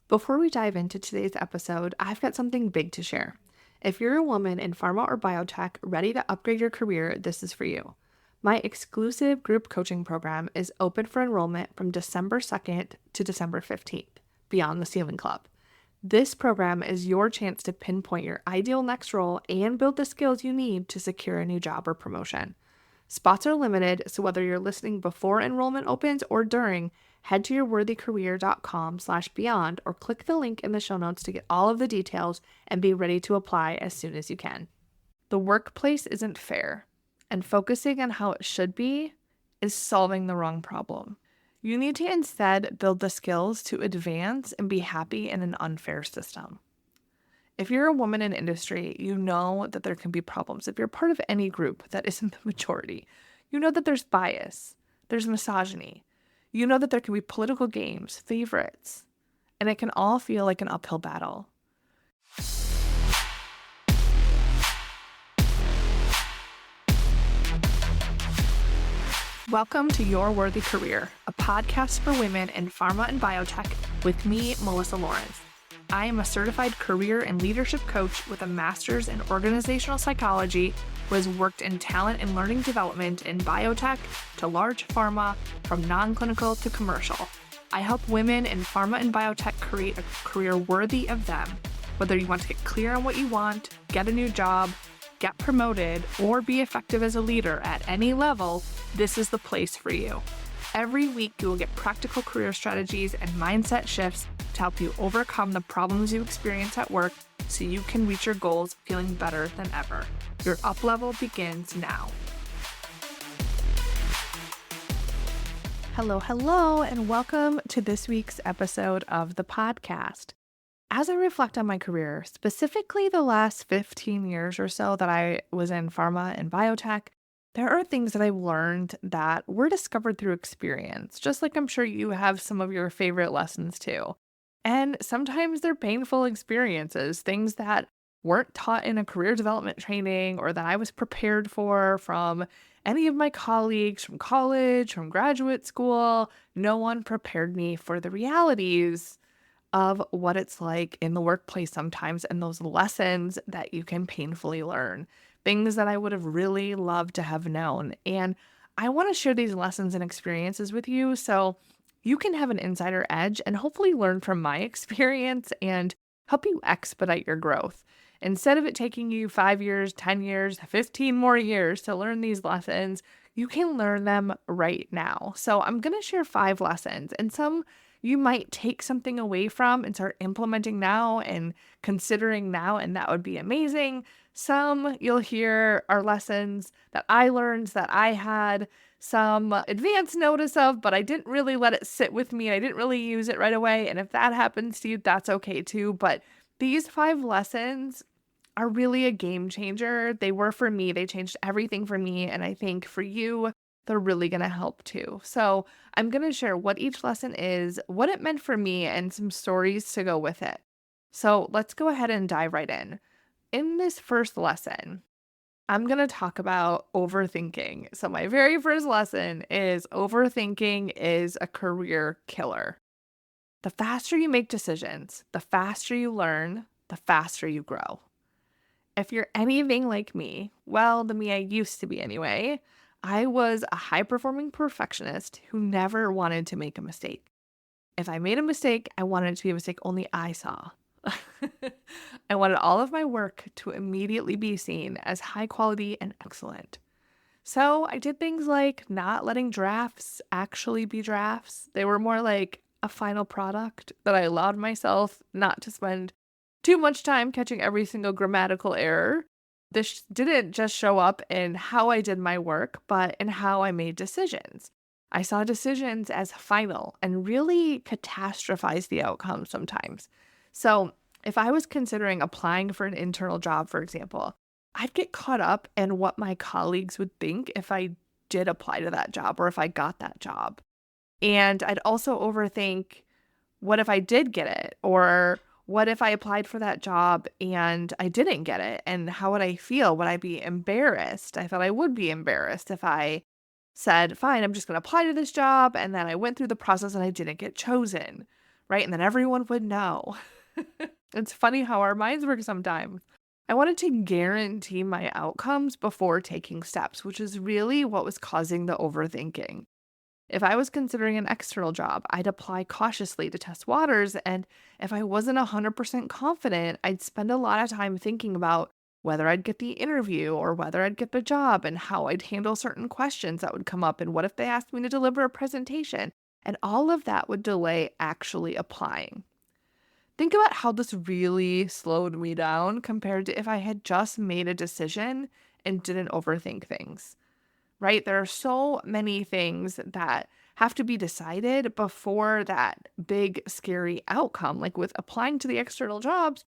Before we dive into today's episode, I've got something big to share. If you're a woman in pharma or biotech ready to upgrade your career, this is for you. My exclusive group coaching program is open for enrollment from December 2nd to December 15th, Beyond the Ceiling Club. This program is your chance to pinpoint your ideal next role and build the skills you need to secure a new job or promotion. Spots are limited, so whether you're listening before enrollment opens or during, head to yourworthycareer.com/beyond or click the link in the show notes to get all of the details and be ready to apply as soon as you can. The workplace isn't fair, and focusing on how it should be is solving the wrong problem. You need to instead build the skills to advance and be happy in an unfair system. If you're a woman in industry, you know that there can be problems. If you're part of any group that isn't the majority, you know that there's bias, there's misogyny. You know that there can be political games, favorites, and it can all feel like an uphill battle. Welcome to Your Worthy Career, a podcast for women in pharma and biotech with me, Melissa Lawrence. I am a certified career and leadership coach with a master's in organizational psychology who has worked in talent and learning development in biotech to large pharma, from non-clinical to commercial. I help women in pharma and biotech create a career worthy of them. Whether you want to get clear on what you want, get a new job, get promoted, or be effective as a leader at any level, this is the place for you. Every week, you will get practical career strategies and mindset shifts to help you overcome the problems you experience at work so you can reach your goals feeling better than ever. Your up level begins now. Hello, and welcome to this week's episode of the podcast. As I reflect on my career, specifically the last 15 years or so that I was in pharma and biotech, there are things that I've learned that were discovered through experience, just like I'm sure you have some of your favorite lessons too. And sometimes they're painful experiences, things that weren't taught in a career development training or that I was prepared for from any of my colleagues from college, from graduate school. No one prepared me for the realities of what it's like in the workplace sometimes and those lessons that you can painfully learn. Things that I would have really loved to have known. And I want to share these lessons and experiences with you so you can have an insider edge and hopefully learn from my experience and help you expedite your growth. Instead of it taking you 5 years, 10 years, 15 more years to learn these lessons, you can learn them right now. So I'm going to share 5 lessons, and some you might take something away from and start implementing now and considering now, and that would be amazing. Some you'll hear are lessons that I learned that I had some advance notice of, but I didn't really let it sit with me. I didn't really use it right away. And if that happens to you, that's okay too. But these 5 lessons are really a game changer. They were for me. They changed everything for me. And I think for you, they're really going to help too. So I'm going to share what each lesson is, what it meant for me, and some stories to go with it. So let's go ahead and dive right in. In this first lesson, I'm going to talk about overthinking. So my very first lesson is overthinking is a career killer. The faster you make decisions, the faster you learn, the faster you grow. If you're anything like me, well, the me I used to be anyway, I was a high-performing perfectionist who never wanted to make a mistake. If I made a mistake, I wanted it to be a mistake only I saw. I wanted all of my work to immediately be seen as high quality and excellent. So I did things like not letting drafts actually be drafts. They were more like a final product that I allowed myself not to spend too much time catching every single grammatical error. This didn't just show up in how I did my work, but in how I made decisions. I saw decisions as final and really catastrophized the outcome sometimes. So if I was considering applying for an internal job, for example, I'd get caught up in what my colleagues would think if I did apply to that job or if I got that job. And I'd also overthink, what if I did get it? Or what if I applied for that job and I didn't get it? And how would I feel? Would I be embarrassed? I thought I would be embarrassed if I said, fine, I'm just going to apply to this job. And then I went through the process and I didn't get chosen, right? And then everyone would know. It's funny how our minds work sometimes. I wanted to guarantee my outcomes before taking steps, which is really what was causing the overthinking. If I was considering an external job, I'd apply cautiously to test waters. And if I wasn't 100% confident, I'd spend a lot of time thinking about whether I'd get the interview or whether I'd get the job and how I'd handle certain questions that would come up. And what if they asked me to deliver a presentation? And all of that would delay actually applying. Think about how this really slowed me down compared to if I had just made a decision and didn't overthink things, right? There are so many things that have to be decided before that big, scary outcome. Like with applying to the external jobs,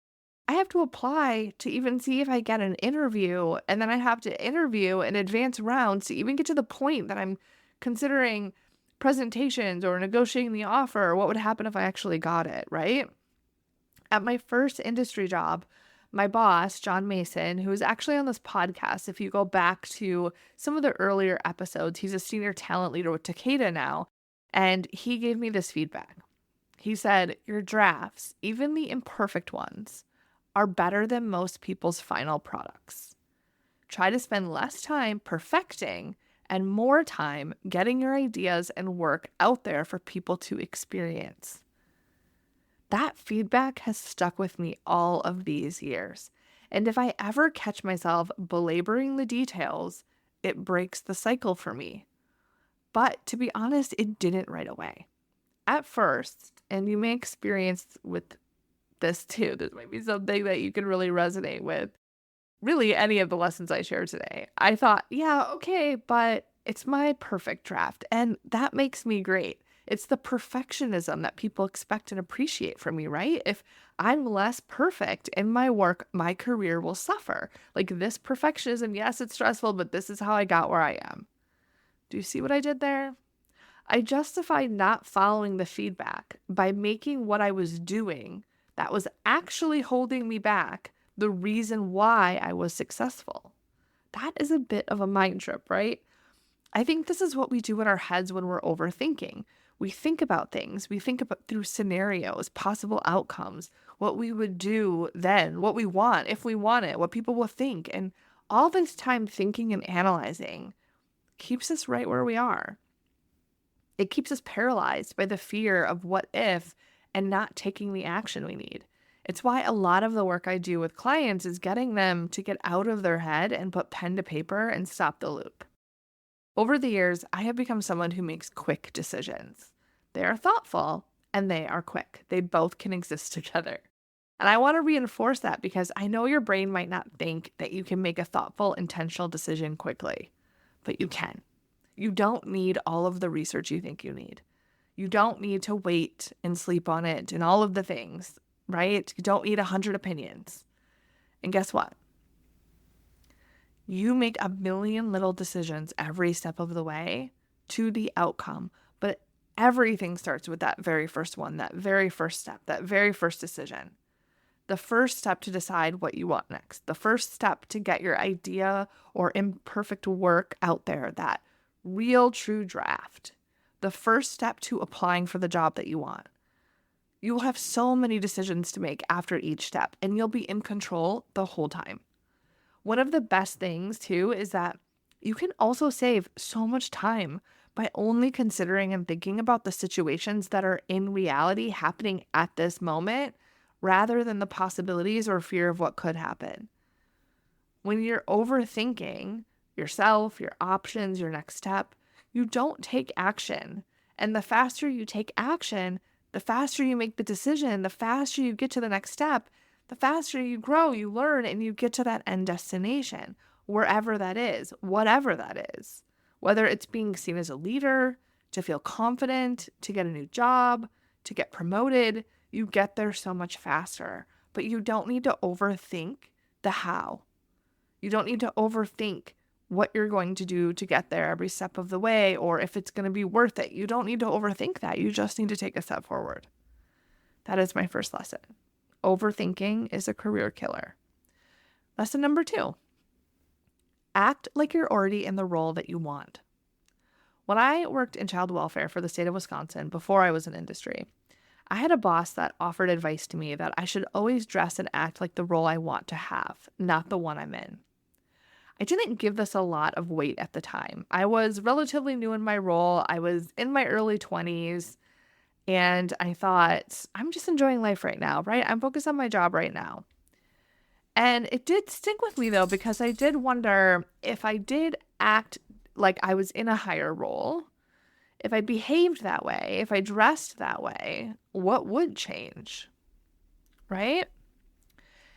I have to apply to even see if I get an interview. And then I have to interview in advance rounds to even get to the point that I'm considering presentations or negotiating the offer or what would happen if I actually got it, right? At my first industry job, my boss, John Mason, who is actually on this podcast, if you go back to some of the earlier episodes, he's a senior talent leader with Takeda now, and he gave me this feedback. He said, "Your drafts, even the imperfect ones, are better than most people's final products. Try to spend less time perfecting and more time getting your ideas and work out there for people to experience." That feedback has stuck with me all of these years. And if I ever catch myself belaboring the details, it breaks the cycle for me. But to be honest, it didn't right away. At first, and you may experience with this too, this might be something that you can really resonate with. Really, any of the lessons I shared today. I thought, yeah, okay, but it's my perfect draft, and that makes me great. It's the perfectionism that people expect and appreciate from me, right? If I'm less perfect in my work, my career will suffer. Like this perfectionism, yes, it's stressful, but this is how I got where I am. Do you see what I did there? I justified not following the feedback by making what I was doing that was actually holding me back the reason why I was successful. That is a bit of a mind trip, right? I think this is what we do in our heads when we're overthinking. We think about things, we think about through scenarios, possible outcomes, what we would do then, what we want, if we want it, what people will think. And all this time thinking and analyzing keeps us right where we are. It keeps us paralyzed by the fear of what if and not taking the action we need. It's why a lot of the work I do with clients is getting them to get out of their head and put pen to paper and stop the loop. Over the years, I have become someone who makes quick decisions. They are thoughtful and they are quick. They both can exist together. And I want to reinforce that because I know your brain might not think that you can make a thoughtful, intentional decision quickly, but you can. You don't need all of the research you think you need. You don't need to wait and sleep on it and all of the things, right? You don't need 100 opinions. And guess what? You make a million little decisions every step of the way to the outcome, but everything starts with that very first one, that very first step, that very first decision. The first step to decide what you want next, the first step to get your idea or imperfect work out there, that real true draft, the first step to applying for the job that you want. You will have so many decisions to make after each step, and you'll be in control the whole time. One of the best things, too, is that you can also save so much time by only considering and thinking about the situations that are in reality happening at this moment rather than the possibilities or fear of what could happen. When you're overthinking yourself, your options, your next step, you don't take action. And the faster you take action, the faster you make the decision, the faster you get to the next step, the faster you grow, you learn, and you get to that end destination, wherever that is, whatever that is. Whether it's being seen as a leader, to feel confident, to get a new job, to get promoted, you get there so much faster. But you don't need to overthink the how. You don't need to overthink what you're going to do to get there every step of the way, or if it's going to be worth it. You don't need to overthink that. You just need to take a step forward. That is my first lesson. Overthinking is a career killer. Lesson number 2, act like you're already in the role that you want. When I worked in child welfare for the state of Wisconsin before I was in industry, I had a boss that offered advice to me that I should always dress and act like the role I want to have, not the one I'm in. I didn't give this a lot of weight at the time. I was relatively new in my role. I was in my early 20s, and I thought, I'm just enjoying life right now, right? I'm focused on my job right now. And it did stick with me though, because I did wonder if I did act like I was in a higher role, if I behaved that way, if I dressed that way, what would change, right?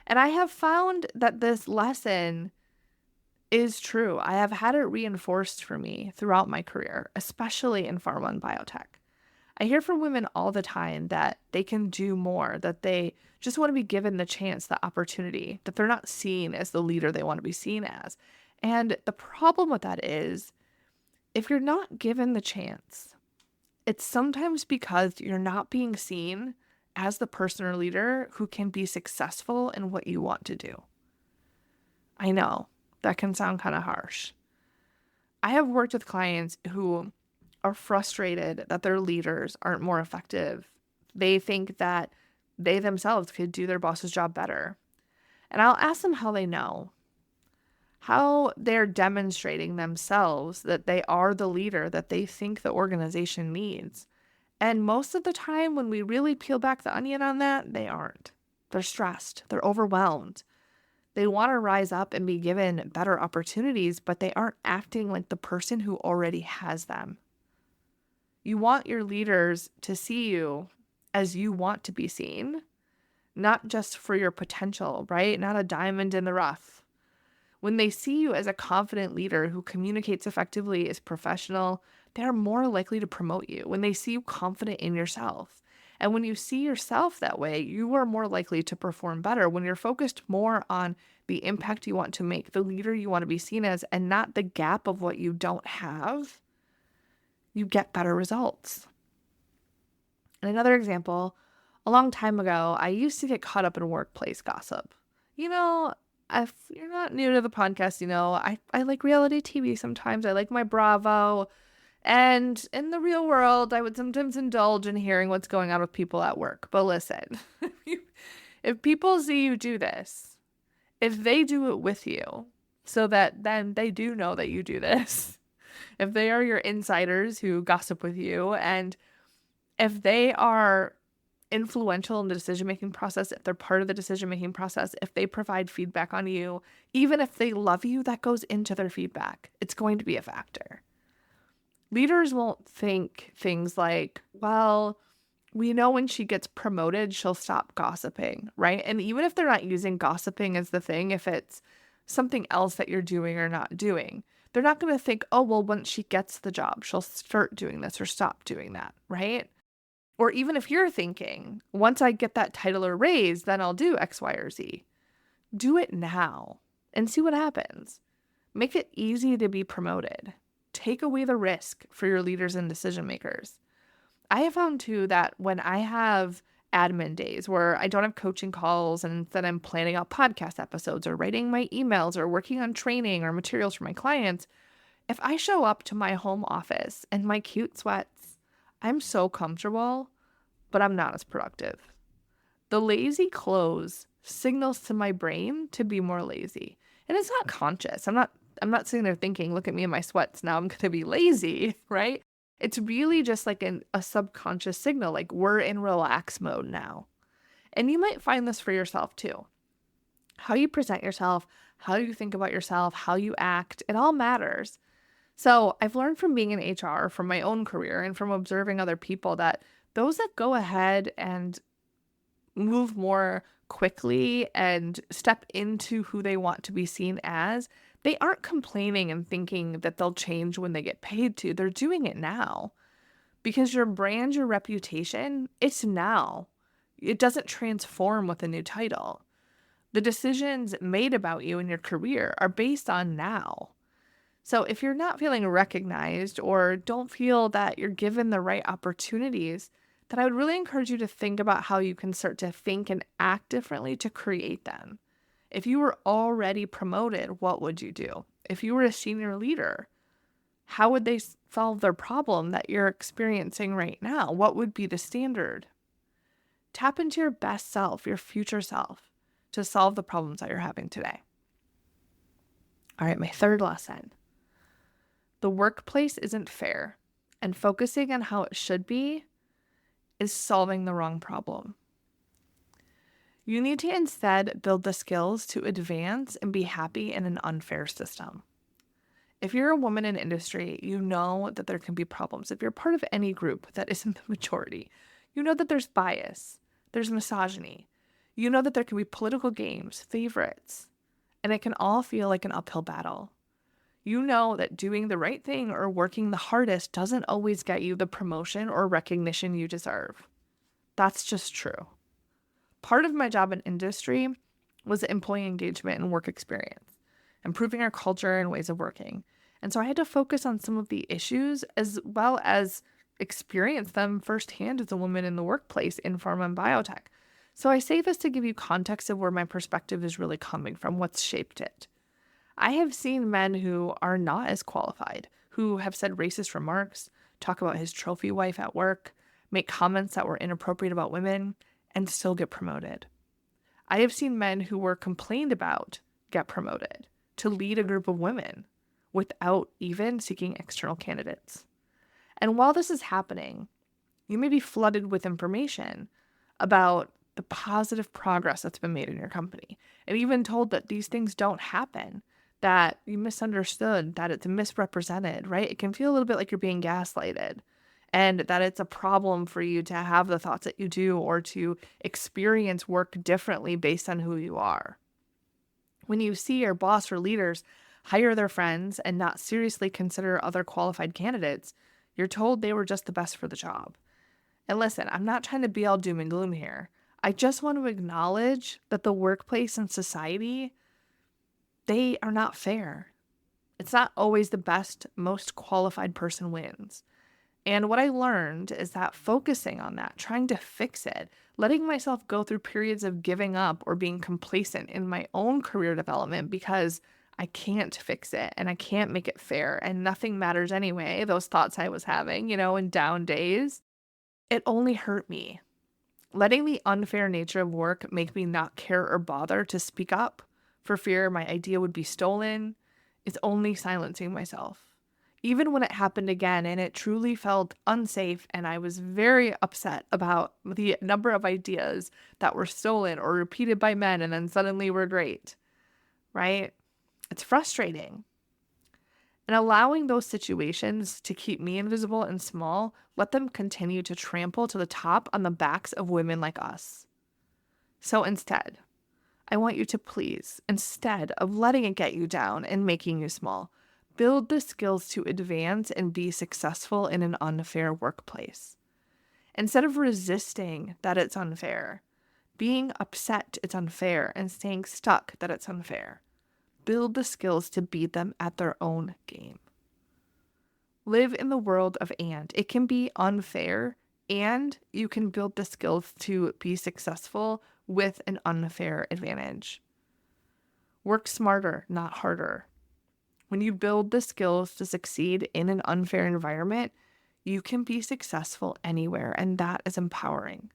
And I have found that this lesson is true. I have had it reinforced for me throughout my career, especially in pharma and biotech. I hear from women all the time that they can do more, that they just want to be given the chance, the opportunity, that they're not seen as the leader they want to be seen as. And the problem with that is, if you're not given the chance, it's sometimes because you're not being seen as the person or leader who can be successful in what you want to do. I know that can sound kind of harsh. I have worked with clients who are frustrated that their leaders aren't more effective. They think that they themselves could do their boss's job better. And I'll ask them how they know, how they're demonstrating themselves that they are the leader that they think the organization needs. And most of the time, when we really peel back the onion on that, they aren't. They're stressed. They're overwhelmed. They want to rise up and be given better opportunities, but they aren't acting like the person who already has them. You want your leaders to see you as you want to be seen, not just for your potential, right? Not a diamond in the rough. When they see you as a confident leader who communicates effectively, is professional, they are more likely to promote you. When they see you confident in yourself. And when you see yourself that way, you are more likely to perform better. When you're focused more on the impact you want to make, the leader you want to be seen as, and not the gap of what you don't have, you get better results. And another example, a long time ago, I used to get caught up in workplace gossip. If you're not new to the podcast, I like reality TV sometimes. I like my Bravo. And in the real world, I would sometimes indulge in hearing what's going on with people at work. But listen, if people see you do this, if they do it with you, so that then they do know that you do this, if they are your insiders who gossip with you, and if they are influential in the decision-making process, if they're part of the decision-making process, if they provide feedback on you, even if they love you, that goes into their feedback. It's going to be a factor. Leaders won't think things like, well, we know when she gets promoted, she'll stop gossiping, right? And even if they're not using gossiping as the thing, if it's something else that you're doing or not doing, they're not going to think, oh, well, once she gets the job, she'll start doing this or stop doing that, right? Or even if you're thinking, once I get that title or raise, then I'll do X, Y, or Z. Do it now and see what happens. Make it easy to be promoted. Take away the risk for your leaders and decision makers. I have found too that when I have admin days where I don't have coaching calls and instead I'm planning out podcast episodes or writing my emails or working on training or materials for my clients, if I show up to my home office in my cute sweats, I'm so comfortable, but I'm not as productive. The lazy clothes signals to my brain to be more lazy. And it's not conscious. I'm not sitting there thinking, look at me in my sweats, now I'm going to be lazy, right? It's really just like a subconscious signal, like we're in relax mode now. And you might find this for yourself too. How you present yourself, how you think about yourself, how you act, it all matters. So I've learned from being in HR, from my own career, and from observing other people that those that go ahead and move more quickly and step into who they want to be seen as, they aren't complaining and thinking that they'll change when they get paid to. They're doing it now. Because your brand, your reputation, it's now. It doesn't transform with a new title. The decisions made about you and your career are based on now. So if you're not feeling recognized or don't feel that you're given the right opportunities, then I would really encourage you to think about how you can start to think and act differently to create them. If you were already promoted, what would you do? If you were a senior leader, how would they solve their problem that you're experiencing right now? What would be the standard? Tap into your best self, your future self, to solve the problems that you're having today. All right, my third lesson. The workplace isn't fair, and focusing on how it should be is solving the wrong problem. You need to instead build the skills to advance and be happy in an unfair system. If you're a woman in industry, you know that there can be problems. If you're part of any group that isn't the majority, you know that there's bias, there's misogyny. You know that there can be political games, favorites, and it can all feel like an uphill battle. You know that doing the right thing or working the hardest doesn't always get you the promotion or recognition you deserve. That's just true. Part of my job in industry was employee engagement and work experience, improving our culture and ways of working. And so I had to focus on some of the issues as well as experience them firsthand as a woman in the workplace in pharma and biotech. So I say this to give you context of where my perspective is really coming from, what's shaped it. I have seen men who are not as qualified, who have said racist remarks, talk about his trophy wife at work, make comments that were inappropriate about women, and still get promoted. I have seen men who were complained about get promoted to lead a group of women without even seeking external candidates. And while this is happening, you may be flooded with information about the positive progress that's been made in your company, and even told that these things don't happen, that you misunderstood, that it's misrepresented, right? It can feel a little bit like you're being gaslighted, and that it's a problem for you to have the thoughts that you do or to experience work differently based on who you are. When you see your boss or leaders hire their friends and not seriously consider other qualified candidates, you're told they were just the best for the job. And listen, I'm not trying to be all doom and gloom here. I just want to acknowledge that the workplace and society, they are not fair. It's not always the best, most qualified person wins. And what I learned is that focusing on that, trying to fix it, letting myself go through periods of giving up or being complacent in my own career development because I can't fix it and I can't make it fair and nothing matters anyway, those thoughts I was having, in down days, it only hurt me. Letting the unfair nature of work make me not care or bother to speak up for fear my idea would be stolen is only silencing myself. Even when it happened again and it truly felt unsafe and I was very upset about the number of ideas that were stolen or repeated by men and then suddenly were great, right? It's frustrating. And allowing those situations to keep me invisible and small, let them continue to trample to the top on the backs of women like us. So instead, I want you to please, instead of letting it get you down and making you small, build the skills to advance and be successful in an unfair workplace. Instead of resisting that it's unfair, being upset it's unfair, and staying stuck that it's unfair, build the skills to beat them at their own game. Live in the world of and. It can be unfair, and you can build the skills to be successful with an unfair advantage. Work smarter, not harder. When you build the skills to succeed in an unfair environment, you can be successful anywhere, and that is empowering.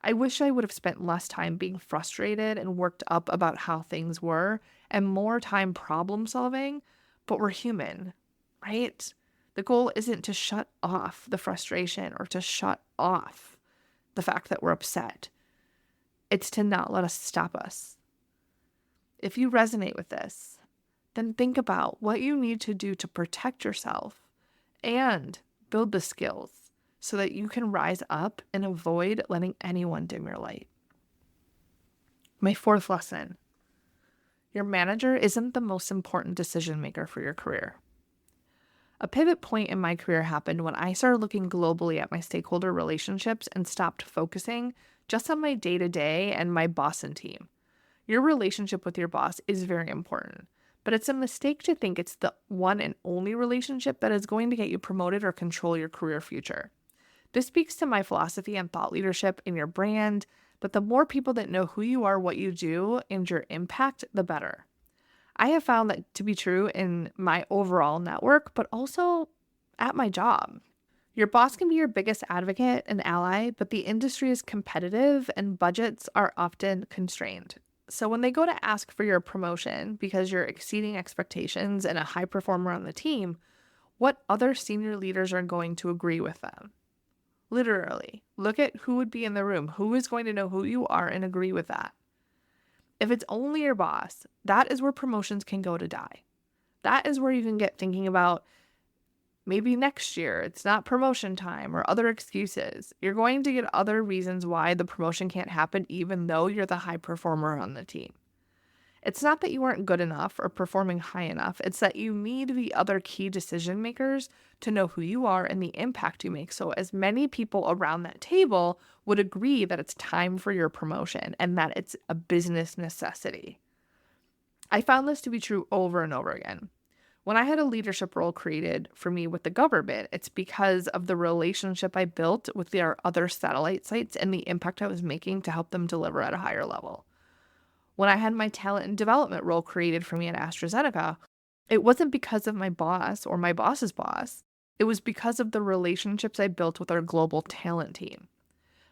I wish I would have spent less time being frustrated and worked up about how things were and more time problem solving, but we're human, right? The goal isn't to shut off the frustration or to shut off the fact that we're upset. It's to not let us stop us. If you resonate with this, then think about what you need to do to protect yourself and build the skills so that you can rise up and avoid letting anyone dim your light. My fourth lesson: your manager isn't the most important decision maker for your career. A pivot point in my career happened when I started looking globally at my stakeholder relationships and stopped focusing just on my day-to-day and my boss and team. Your relationship with your boss is very important, but it's a mistake to think it's the one and only relationship that is going to get you promoted or control your career future. This speaks to my philosophy and thought leadership in your brand, but the more people that know who you are, what you do, and your impact, the better. I have found that to be true in my overall network, but also at my job. Your boss can be your biggest advocate and ally, but the industry is competitive and budgets are often constrained. So when they go to ask for your promotion because you're exceeding expectations and a high performer on the team, what other senior leaders are going to agree with them? Literally, look at who would be in the room, who is going to know who you are and agree with that. If it's only your boss, that is where promotions can go to die. That is where you can get thinking about maybe next year it's not promotion time or other excuses. You're going to get other reasons why the promotion can't happen even though you're the high performer on the team. It's not that you aren't good enough or performing high enough. It's that you need the other key decision makers to know who you are and the impact you make. So as many people around that table would agree that it's time for your promotion and that it's a business necessity. I found this to be true over and over again. When I had a leadership role created for me with the government, it's because of the relationship I built with their other satellite sites and the impact I was making to help them deliver at a higher level. When I had my talent and development role created for me at AstraZeneca, it wasn't because of my boss or my boss's boss. It was because of the relationships I built with our global talent team.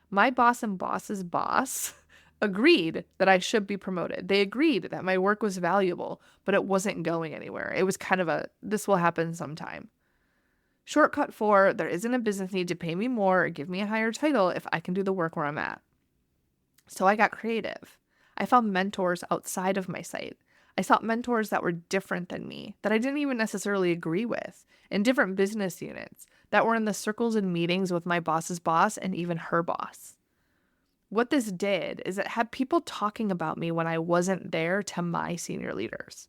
My boss and boss's boss agreed that I should be promoted. They agreed that my work was valuable, but it wasn't going anywhere. It was kind of this will happen sometime. Shortcut 4, there isn't a business need to pay me more or give me a higher title if I can do the work where I'm at. So I got creative. I found mentors outside of my site. I sought mentors that were different than me, that I didn't even necessarily agree with, in different business units, that were in the circles and meetings with my boss's boss and even her boss. What this did is it had people talking about me when I wasn't there to my senior leaders.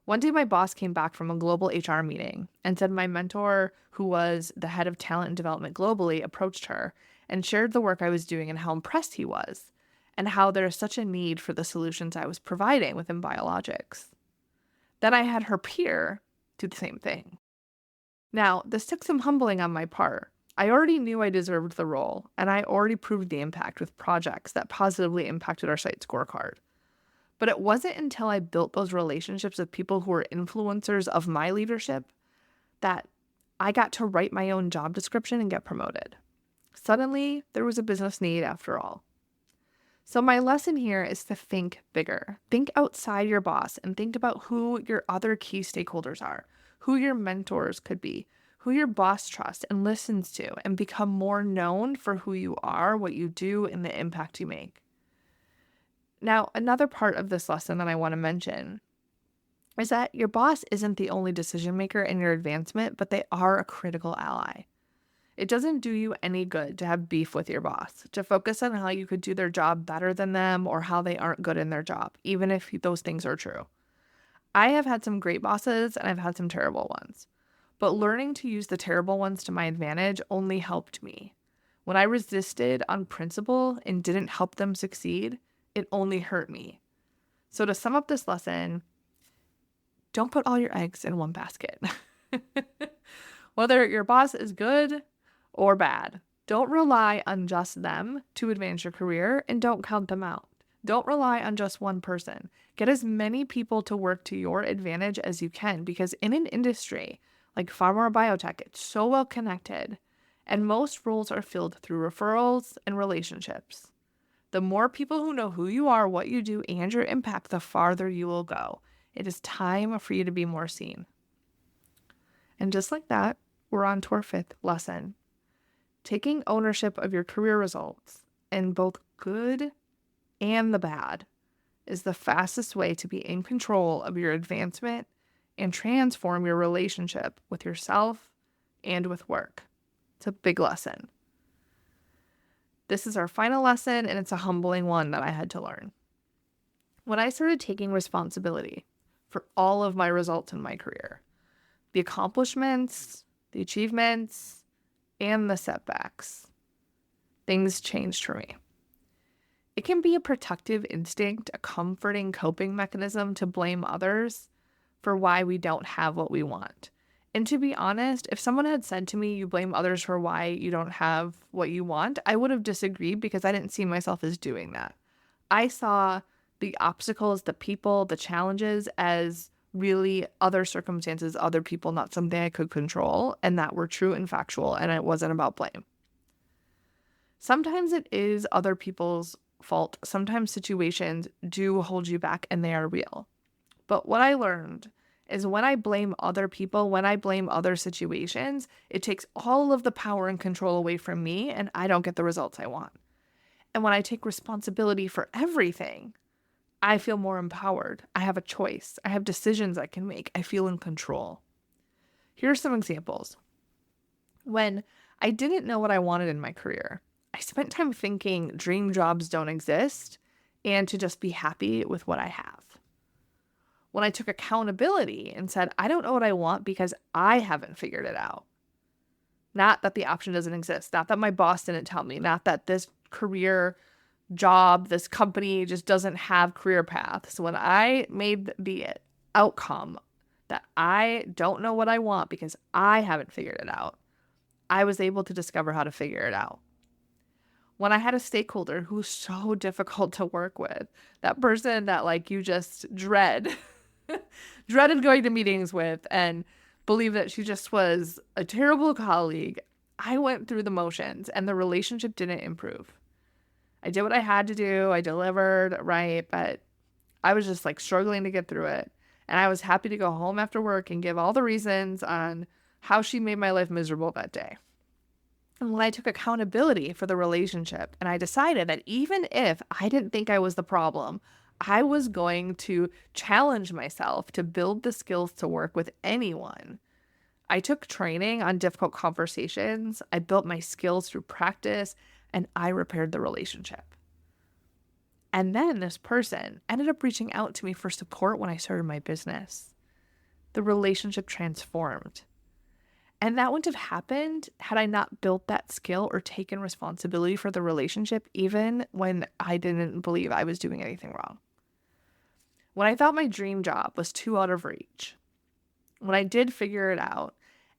One day my boss came back from a global HR meeting and said my mentor, who was the head of talent and development globally, approached her and shared the work I was doing and how impressed he was, and how there is such a need for the solutions I was providing within biologics. Then I had her peer do the same thing. Now, this took some humbling on my part. I already knew I deserved the role, and I already proved the impact with projects that positively impacted our site scorecard. But it wasn't until I built those relationships with people who were influencers of my leadership that I got to write my own job description and get promoted. Suddenly, there was a business need after all. So my lesson here is to think bigger. Think outside your boss and think about who your other key stakeholders are, who your mentors could be, who your boss trusts and listens to, and become more known for who you are, what you do, and the impact you make. Now, another part of this lesson that I want to mention is that your boss isn't the only decision maker in your advancement, but they are a critical ally. It doesn't do you any good to have beef with your boss, to focus on how you could do their job better than them or how they aren't good in their job, even if those things are true. I have had some great bosses and I've had some terrible ones, but learning to use the terrible ones to my advantage only helped me. When I resisted on principle and didn't help them succeed, it only hurt me. So to sum up this lesson, don't put all your eggs in one basket. Whether your boss is good or bad, don't rely on just them to advance your career and don't count them out. Don't rely on just one person. Get as many people to work to your advantage as you can, because in an industry like Pharma or Biotech, it's so well connected, and most roles are filled through referrals and relationships. The more people who know who you are, what you do, and your impact, the farther you will go. It is time for you to be more seen. And just like that, we're on to our 5th lesson. Taking ownership of your career results, in both good and the bad, is the fastest way to be in control of your advancement and transform your relationship with yourself and with work. It's a big lesson. This is our final lesson, and it's a humbling one that I had to learn. When I started taking responsibility for all of my results in my career, the accomplishments, the achievements, and the setbacks, things changed for me. It can be a protective instinct, a comforting coping mechanism to blame others for why we don't have what we want. And to be honest, if someone had said to me, you blame others for why you don't have what you want, I would have disagreed because I didn't see myself as doing that. I saw the obstacles, the people, the challenges as really other circumstances, other people, not something I could control, and that were true and factual, and it wasn't about blame. Sometimes it is other people's fault. Sometimes situations do hold you back and they are real. But what I learned is when I blame other people, when I blame other situations, it takes all of the power and control away from me and I don't get the results I want. And when I take responsibility for everything, I feel more empowered. I have a choice. I have decisions I can make. I feel in control. Here are some examples. When I didn't know what I wanted in my career, I spent time thinking dream jobs don't exist and to just be happy with what I have. When I took accountability and said, I don't know what I want because I haven't figured it out. Not that the option doesn't exist, not that my boss didn't tell me, not that this career job, this company just doesn't have career paths. When I made the outcome that I don't know what I want because I haven't figured it out, I was able to discover how to figure it out. When I had a stakeholder who was so difficult to work with, that person that you just dreaded going to meetings with and believed that she just was a terrible colleague, I went through the motions and the relationship didn't improve. I did what I had to do. I delivered, right? But I was just struggling to get through it. And I was happy to go home after work and give all the reasons on how she made my life miserable that day. And when I took accountability for the relationship and I decided that even if I didn't think I was the problem, I was going to challenge myself to build the skills to work with anyone. I took training on difficult conversations. I built my skills through practice and I repaired the relationship. And then this person ended up reaching out to me for support when I started my business. The relationship transformed. And that wouldn't have happened had I not built that skill or taken responsibility for the relationship, even when I didn't believe I was doing anything wrong. When I thought my dream job was too out of reach, when I did figure it out,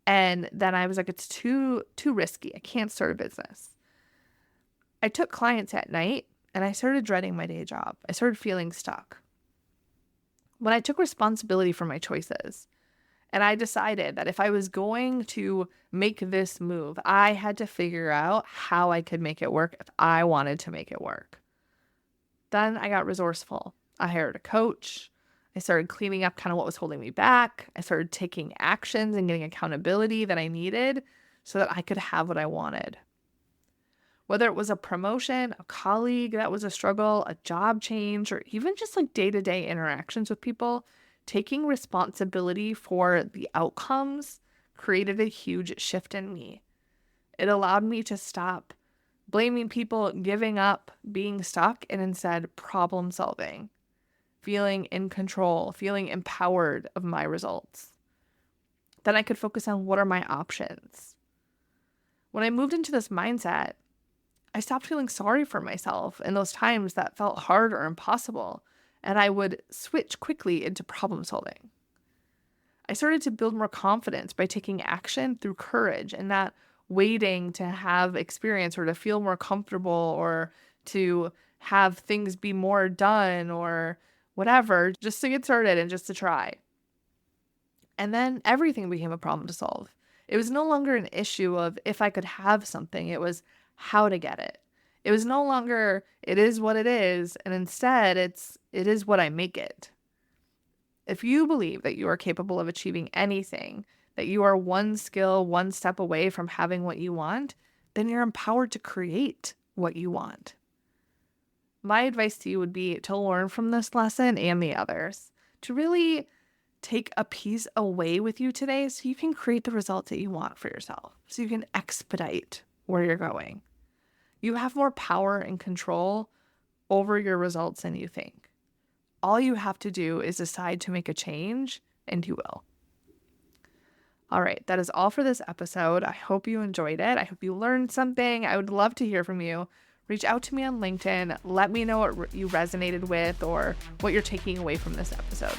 and then I was like, it's too risky. I can't start a business. I took clients at night and I started dreading my day job. I started feeling stuck. When I took responsibility for my choices, and I decided that if I was going to make this move, I had to figure out how I could make it work if I wanted to make it work. Then I got resourceful. I hired a coach. I started cleaning up kind of what was holding me back. I started taking actions and getting accountability that I needed so that I could have what I wanted. Whether it was a promotion, a colleague that was a struggle, a job change, or even just day-to-day interactions with people, taking responsibility for the outcomes created a huge shift in me. It allowed me to stop blaming people, giving up, being stuck, and instead problem solving, feeling in control, feeling empowered of my results. Then I could focus on what are my options. When I moved into this mindset, I stopped feeling sorry for myself in those times that felt hard or impossible. And I would switch quickly into problem solving. I started to build more confidence by taking action through courage and not waiting to have experience or to feel more comfortable or to have things be more done or whatever, just to get started and just to try. And then everything became a problem to solve. It was no longer an issue of if I could have something, it was how to get it. It was no longer, it is what it is, and instead it is what I make it. If you believe that you are capable of achieving anything, that you are one skill, one step away from having what you want, then you're empowered to create what you want. My advice to you would be to learn from this lesson and the others, to really take a piece away with you today so you can create the results that you want for yourself, so you can expedite where you're going. You have more power and control over your results than you think. All you have to do is decide to make a change, and you will. All right, that is all for this episode. I hope you enjoyed it. I hope you learned something. I would love to hear from you. Reach out to me on LinkedIn. Let me know what you resonated with or what you're taking away from this episode.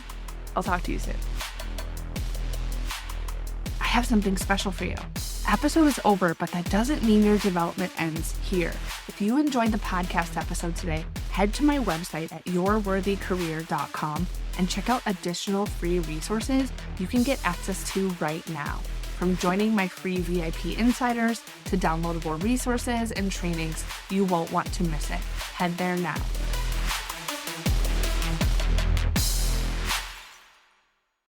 I'll talk to you soon. I have something special for you. episode is over, but that doesn't mean your development ends here. If you enjoyed the podcast episode today, head to my website at yourworthycareer.com and check out additional free resources you can get access to right now. From joining my free VIP insiders to downloadable resources and trainings, you won't want to miss it. Head there now.